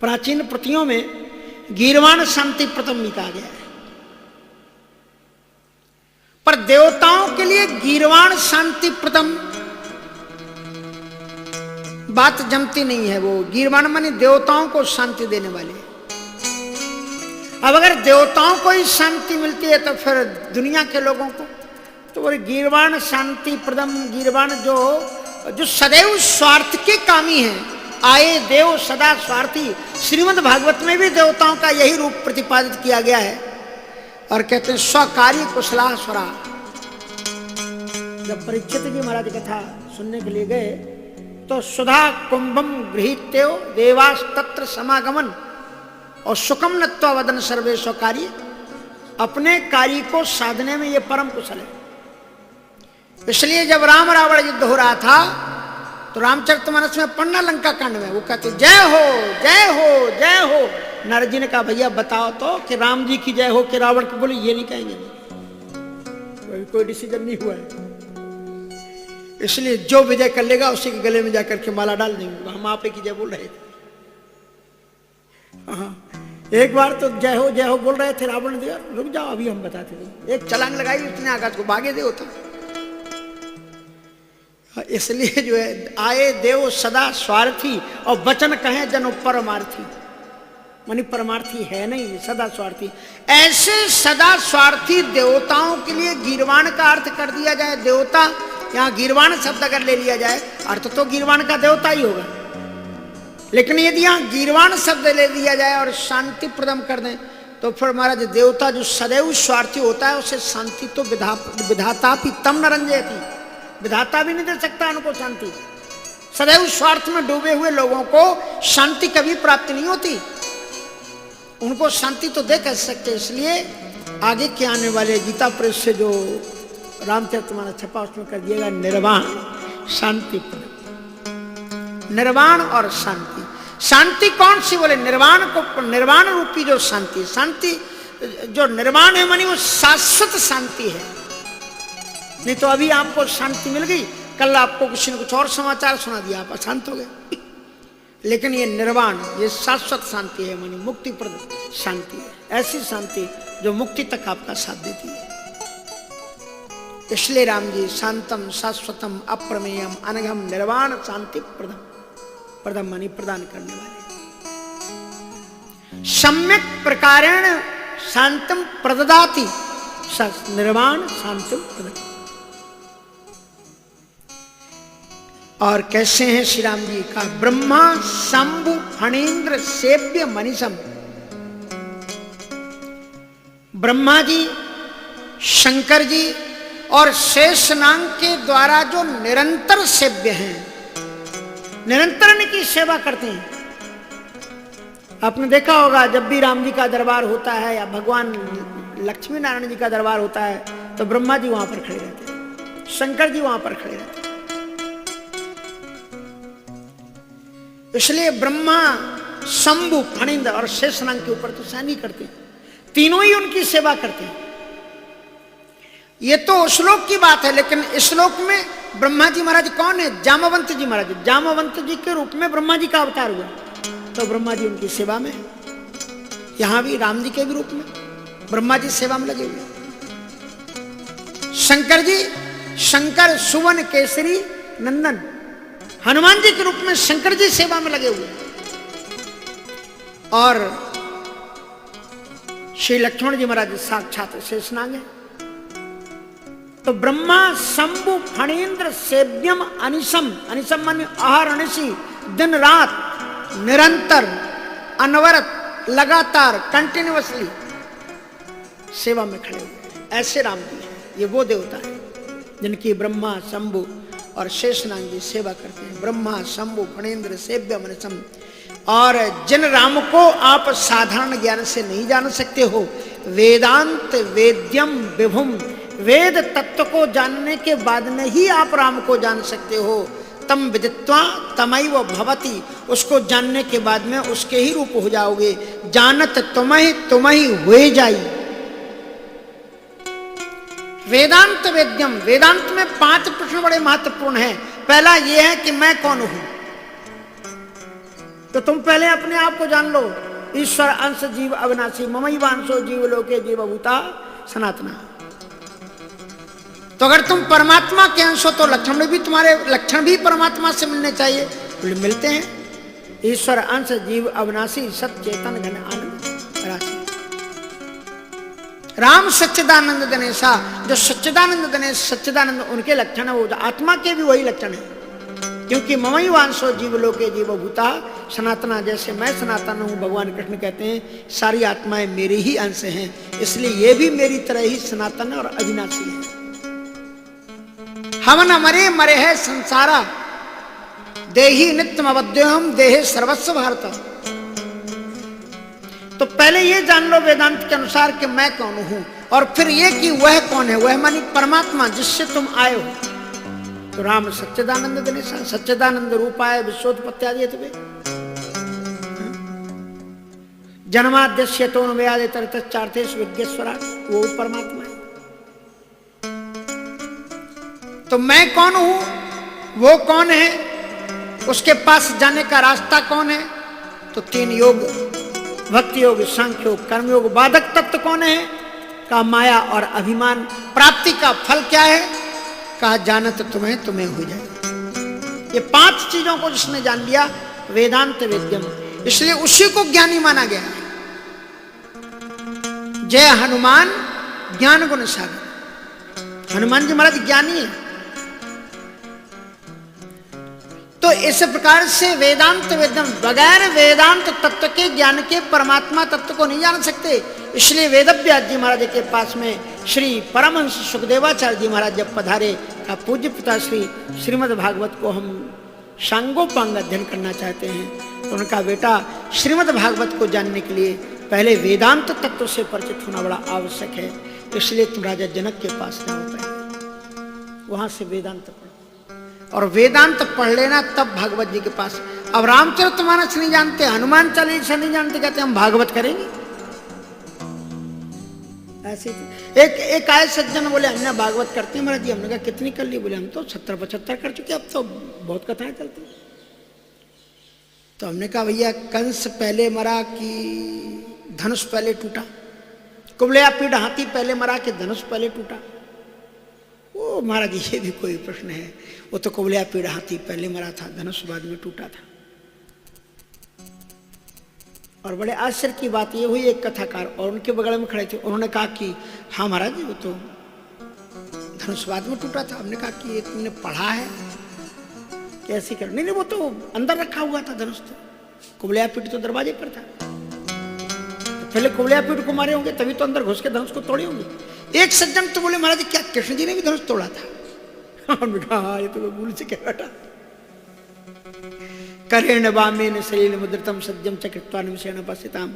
प्राचीन प्रतियों में गीर्वाण शांति प्रथम भी कहा गया है, पर देवताओं के लिए गीर्वाण शांति प्रथम बात जमती नहीं है। वो गीर्वाण माने देवताओं को शांति देने वाले। अब अगर देवताओं को ही शांति मिलती है तो फिर दुनिया के लोगों को तो वो गीर्वाण शांति प्रदम गीर्वाण जो सदैव स्वार्थ के कामी है, आए देव सदा स्वार्थी। श्रीमद् भागवत में भी देवताओं का यही रूप प्रतिपादित किया गया है और कहते हैं स्वकार्य कुशला स्वरा। जब परीक्षित जी महाराज कथा सुनने के लिए गए तो सुधा कुंभम गृहीत्यो देवास तत्र समागमन और सुकम नत्वा वदन सर्वे स्वकार्य। अपने कार्य को साधने में ये परम कुशल है। इसलिए जब राम रावण युद्ध हो रहा था तो रामचरितमानस में पन्ना लंका कांड में वो कहते जय हो जय हो जय हो। नारद जी ने कहा भैया बताओ तो कि राम जी की जय हो कि रावण की। बोले ये नहीं कहेंगे, कोई डिसीजन नहीं हुआ है। इसलिए जो विजय कर लेगा उसी के गले में जाकर के माला डाल देंगे। हम आप की जय बोल रहे थे। एक बार तो जय हो बोल रहे थे, रावण ने रुक जाओ अभी हम बताते थे। एक छलांग लगाई उसने आकाश को, भागे दे होता। इसलिए जो है आए देव सदा स्वार्थी और वचन कहें जन परमार्थी। मानी परमार्थी है नहीं, सदा स्वार्थी। ऐसे सदा स्वार्थी देवताओं के लिए गीर्वाण का अर्थ कर दिया जाए। देवता यहाँ गीर्वाण शब्द अगर ले लिया जाए अर्थ तो गीर्वाण का देवता ही होगा, लेकिन यदि यहाँ गीर्वाण शब्द ले लिया जाए और शांति प्रदम कर दें तो फिर महाराज देवता जो सदैव स्वार्थी होता है उसे शांति तो विधाता भी तम न रंजयति। विधाता भी नहीं दे सकता उनको शांति। सदैव स्वार्थ में डूबे हुए लोगों को शांति कभी प्राप्त नहीं होती। उनको शांति तो दे कह सकते। इसलिए आगे के आने वाले गीता प्रेस से जो रामचरितमानस छपा उसमें कर दिएगा निर्वाण शांति। निर्वाण और शांति। शांति कौन सी? बोले निर्वाण को, निर्वाण रूपी जो शांति, शांति जो निर्वाण है मानी वो शाश्वत शांति है। नहीं तो अभी आपको शांति मिल गई, कल आपको किसी ने कुछ और समाचार सुना दिया, आप अशांत हो गए। लेकिन ये निर्वाण, ये शाश्वत शांति है, मानी मुक्तिप्रद शांति है। ऐसी शांति जो मुक्ति तक आपका साथ देती है। इसलिए राम जी शांतम शाश्वतम अप्रमेयम अनघम निर्वाण शांति प्रदम, प्रदम मानी प्रदान करने वाले। सम्यक प्रकारेण शांतम प्रददाति निर्वाण शांतिम प्रदम। और कैसे हैं श्री राम जी का? ब्रह्मा शंभु फणीन्द्र सेव्य मनीषम। ब्रह्मा जी, शंकर जी और शेषनाग के द्वारा जो निरंतर सेव्य हैं, निरंतर इनकी सेवा करते हैं। आपने देखा होगा जब भी राम जी का दरबार होता है या भगवान लक्ष्मी नारायण जी का दरबार होता है तो ब्रह्मा जी वहां पर खड़े रहते हैं, शंकर जी वहां पर खड़े रहते हैं। इसलिए ब्रह्मा शंभु फणीन्द्र और शेषनाग के ऊपर तो सहन ही करते हैं। तीनों ही उनकी सेवा करते हैं। ये तो श्लोक की बात है, लेकिन इस श्लोक में ब्रह्मा जी महाराज कौन है? जामवंत जी महाराज। जामवंत जी के रूप में ब्रह्मा जी का अवतार हुआ, तो ब्रह्मा जी उनकी सेवा में। यहां भी राम जी के भी रूप में ब्रह्मा जी सेवा में लगे हुए। शंकर जी, शंकर सुवन केसरी नंदन, हनुमान जी के रूप में शंकर जी सेवा में लगे हुए। और श्री लक्ष्मण जी महाराज साक्षात शेषनाग है। तो ब्रह्मा शंभु फणीन्द्र सेव्यम अनिशम, अनिशम माने आहार अनिशी, दिन रात निरंतर अनवरत लगातार कंटिन्यूअसली सेवा में खड़े हुए। ऐसे राम जी हैं। ये वो देवता है जिनकी ब्रह्मा शंभु और शेषनाग जी सेवा करते हैं। ब्रह्मा शंभु फणीन्द्र सेव्यम अनिशम। और जिन राम को आप साधारण ज्ञान से नहीं जान सकते हो, वेदांत वेद्यम विभुम, वेद तत्व को जानने के बाद में ही आप राम को जान सकते हो। तम विदित्वा तमैव भवति, उसको जानने के बाद में उसके ही रूप हो जाओगे। जानत तुम्हें हुए जाई। वेदांत वेद्यम, वेदांत में 5 प्रश्न बड़े महत्वपूर्ण हैं। पहला यह है कि मैं कौन हूं। तो तुम पहले अपने आप को जान लो। ईश्वर अंश जीव अविनाशी, ममैवांशो जीव लोके जीवभूता सनातना। तो अगर तुम परमात्मा के अंश हो तो लक्षण भी, तुम्हारे लक्षण भी परमात्मा से मिलने चाहिए। बोले मिलते हैं। ईश्वर अंश जीव अविनाशी, सच्चेतन घन आनंद राशि। राम सच्चिदानंद गणेशा, जो सच्चिदानंद गणेश, सच्चिदानंद उनके लक्षण है, वो आत्मा के भी वही लक्षण है। क्योंकि ममई वांसो जीव लोके जीवभूता सनातना, जैसे मैं सनातन हूं, भगवान कृष्ण कहते हैं सारी आत्माएं मेरे ही अंश हैं, इसलिए ये भी मेरी तरह ही सनातन और अविनाशी है। हम न मरे मरे है संसारा, देही नित्यम अवद्योहम देहे सर्वस्व भारत। तो पहले ये जान लो वेदांत के अनुसार कि मैं कौन हूं, और फिर ये कि वह कौन है। वह मानी परमात्मा जिससे तुम आए हो। तो राम सच्चिदानंद गणेश, सच्चिदानंद रूपाय विश्वोत्पत्त्यादि हेतवे, जन्माद्यस्य तोन्मयादि तरतश्चार्थेषु विज्ञेश्वरात्, वो परमात्मा है। तो मैं कौन हूं, वो कौन है, उसके पास जाने का रास्ता कौन है। तो 3 योग, भक्ति योग, सांख्य योग, कर्म योग। बाधक तत्व कौन है, का माया और अभिमान। प्राप्ति का फल क्या है, कहा जानत तुम्हें तुम्हें हो जाए। ये 5 चीजों को जिसने जान लिया, वेदांत वेद्यम, इसलिए उसी को ज्ञानी माना गया है। जय हनुमान ज्ञान गुण सागर। हनुमान जी महाराज ज्ञानी है। तो इस प्रकार से वेदांत वेद्यम, बगैर वेदांत तत्व के ज्ञान के परमात्मा तत्व को नहीं जान सकते। इसलिए वेदव्यास जी महाराज के पास में श्री परमहंस सुखदेवाचार्य जी महाराज जब पधारे, का पूज्य पिता श्री श्रीमद् भागवत को हम सांगोपांग अध्ययन करना चाहते हैं, तो उनका बेटा श्रीमद् भागवत को जानने के लिए पहले वेदांत तत्व से परिचित होना बड़ा आवश्यक है। इसलिए तुम राजा जनक के पास जाओ, पहले वहां से वेदांत पढ़ो, और वेदांत पढ़ लेना तब भागवत जी के पास। अब रामचरितमानस नहीं जानते, हनुमान चालीसा नहीं जानते, कहते हम भागवत करेंगे। ऐसे एक आए सज्जन बोले हमने भागवत करते हैं महाराज जी। हमने कहा कितनी कर ली, बोले हम तो 70-75 कर चुके, अब तो बहुत कथाएं चलती। तो हमने कहा भैया कंस पहले मरा कि धनुष पहले टूटा, कुबलया पीड़ हाथी पहले मरा कि धनुष पहले टूटा। वो महाराज जी ये भी कोई प्रश्न है, वो तो कुबलया पीड़ हाथी पहले मरा था, धनुष बाद में टूटा था। और बड़े आश्चर्य की बात ये हुई, एक कथाकार और उनके बगल में खड़े थे, उन्होंने कहा कि हाँ महाराज जी वो तो धनुष बाद में टूटा था। हमने कहा कि ये तुमने पढ़ा है कैसे कर? नहीं वो तो अंदर रखा हुआ था धनुष, तो कुबलया पीठ तो दरवाजे पर था। तो पहले कुबलया पीठ को मारे होंगे, तभी तो अंदर घुस के धनुष को तोड़े होंगे। एक सज्जन तो बोले महाराज क्या कृष्ण जी ने भी धनुष तोड़ा था? हमने कहा हाँ ये तो भूल से क्या बेटा। करेण वामेन सलील मुद्रितम सद्यम चकृत्वा निमिषेण पश्यताम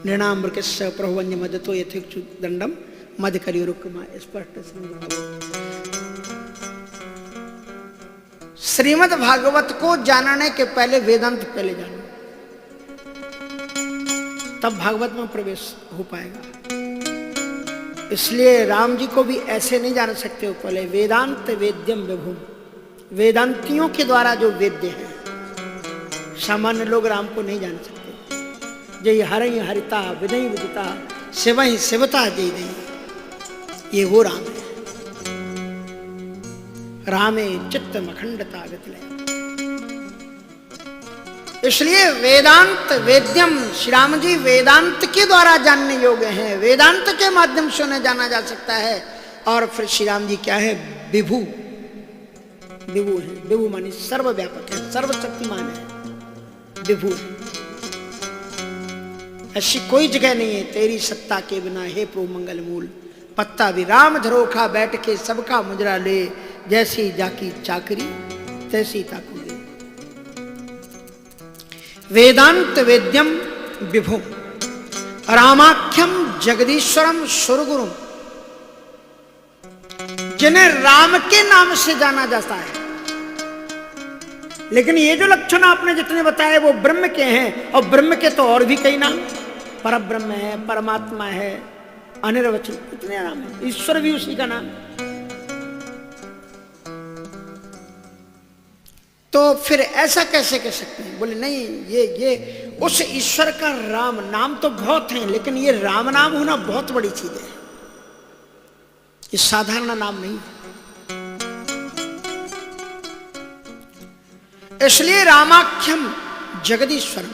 नृणाम वृकस्य प्रभुवन्य मदतो यथेक्षु दंडम मद करियुरुक्मा। स्पष्ट श्रीमद् भागवत को जानने के पहले वेदांत पहले जानो, तब भागवत में प्रवेश हो पाएगा। इसलिए राम जी को भी ऐसे नहीं जान सकते हो, पहले वेदांत वेद्यम विभुम, वेदांतियों के द्वारा जो वेद्य है। सामान्य लोग राम को नहीं जान सकते। जय हरि हरिता विदई विदिता शिवई शिवता जय दई, ये वो राम है। रामे चित्त मखंडता गतिलय। इसलिए वेदांत वेद्यम, श्री राम जी वेदांत के द्वारा जानने योग्य हैं, वेदांत के माध्यम से उन्हें जाना जा सकता है। और फिर श्री राम जी क्या है, विभु, विभु है। विभु मानी सर्वव्यापक है, सर्वशक्तिमान है, विभु। ऐसी कोई जगह नहीं है तेरी सत्ता के बिना हे प्रभु मंगल मूल। पत्ता भी राम धरोखा बैठ के सबका मुजरा ले, जैसी जाकी चाकरी तैसी ताकूरी। वेदांत वेद्यम विभुम रामाख्यम जगदीश्वरम सुरगुरुम, जिन्हें राम के नाम से जाना जाता है। लेकिन ये जो लक्षण आपने जितने बताए वो ब्रह्म के हैं, और ब्रह्म के तो और भी कई नाम, पर ब्रह्म है, परमात्मा है, अनिर्वचन, इतने नाम है। ईश्वर भी उसी का नाम। तो फिर ऐसा कैसे कह सकते हैं? बोले नहीं, ये उस ईश्वर का राम नाम तो बहुत हैं, लेकिन ये राम नाम होना बहुत बड़ी चीज है, ये साधारण नाम नहीं है। इसलिए रामाख्यम जगदीश्वरम,